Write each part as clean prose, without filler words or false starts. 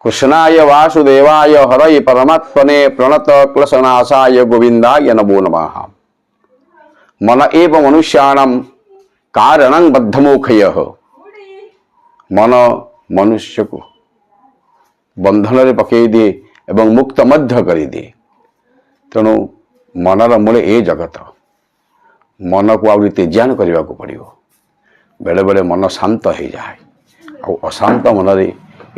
कृष्णाय वासुदेवाय हरये परमात्मने प्रणत क्लेशनाशाय गोविंदाय नमो नमः। मन एव मनुष्याणां कारणं बद्धमोक्षयः। मन मनुष्य को बंधन रे पकई दिए एवं मुक्त मध्य कर दिए। तेणु मनर मूले ए जगत। मन को आउरी तेजियान करने को पड़ो। बेले बेले मन शांत हो जाए। अशांत मन रे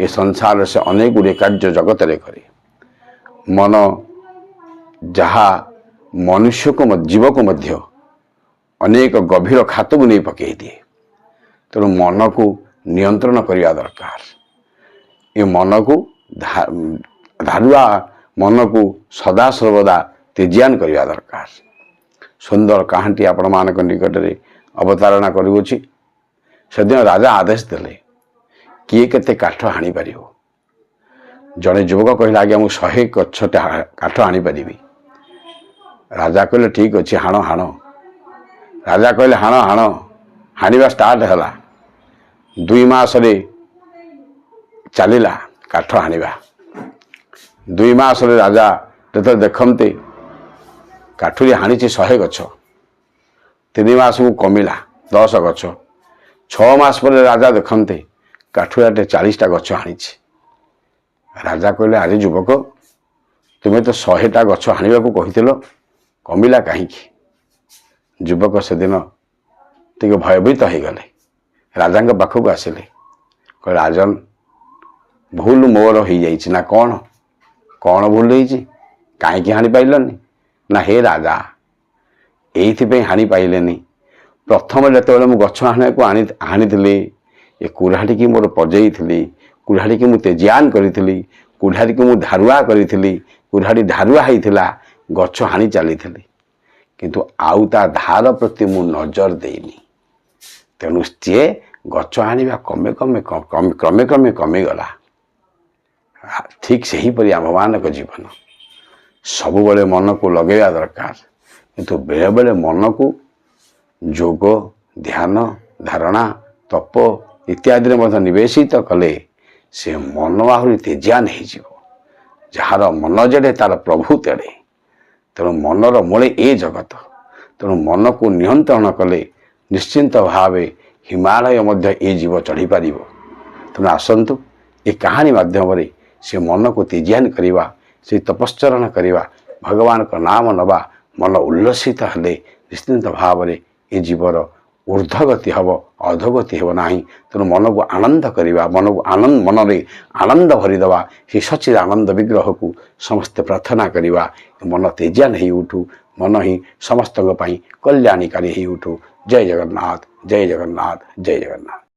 ये संसार से अनेक गुड़े कार्य जगत रे करे। मन जहा मनुष्य को जीव को मध्य अनेक गभीर खात को नहीं पकई दिए। तेणु मन को नियंत्रण करने दरकार। ये मन को धारुआ मन को सदा सर्वदा तेजियान करने दरकार। सुंदर कहानी आपण मान निकट में अवतारणा करुँच। सेदिन राजा आदेश देले किए केते काठ हाणी पार। जड़े युवक कहला आज्ञा मुझे 100 गछ काठ हाणी पारि। राजा कहले ठीक अच्छे हाण हाण। राजा कहले हाण हाण। हाणिबा स्टार्ट है। 2 मास रे चलला काठ हाणिबा। 2 मास रे राजा जो देखते काठुरी हाणी 100 गछ। 3 मास को कमिला 10 गछ। 6 मास पर राजा देखते काठुराटे 40टा गछ हाणी। राजा कहले अरे युवक तुम्हें तो 100टा गछ हाणिबा को कहिथिलो कमिला कहीं। युवक से दिन टे भयभीत हो गले। राजा पाखक आसिले कह राजन भूल मोर हो जाइए ना कौन कौन भूल होती कहीं हाणी पाइलनि ना हे राजा ये हाणी पाइलेनि। प्रथम जो मुझे गछ हाणा को हाणी ये कुल्हाड़ी की मोर पजई थी। कुल्हाड़ी की मुझे तेजियान करी। कुल्हाड़ी की मुझे धारुआ करी। कुल्हाड़ी धारुआ होता गछ हाणी चली किंतु आउ ता धार प्रति मु नजर देनी। तेणु सी गछ हाणिबा कमे कमे क्रमे क्रमे कमिगला। ठीक से ही परि आम को जीवन सबु बेले मन को लगेगा दरकार। किंतु बेले बेले मन को जोग ध्यान धारणा तप इत्यादि निवेशित कले से मन आहरी तेजियान हो। जार मन जेड़े तार प्रभु तेड़े। तेणु मनर मूले ए जगत। तेणु मन को नियंत्रण कले निश्चिंत भाव हिमालय मध्य ए जीव चढ़ी पार। तेणु आसतु ए कहानी माध्यम से मन को तेजियान करवा से तपस्चरण करवा भगवान का नाम नवा मन उल्लसित हेले निश्चिंत भाव में ए जीवर ऊर्ध्वगति हम अधोगति हम ना। तेणु मन को आनंद करवा मन को आनंद मन में आनंद भरीदवा से सचिद आनंद विग्रह को समस्ते प्रार्थना करवा। मन तेजियान हो उठू। मन ही समस्त कल्याणकारी हो उठू। जय जगन्नाथ जय जगन्नाथ जय जगन्नाथ।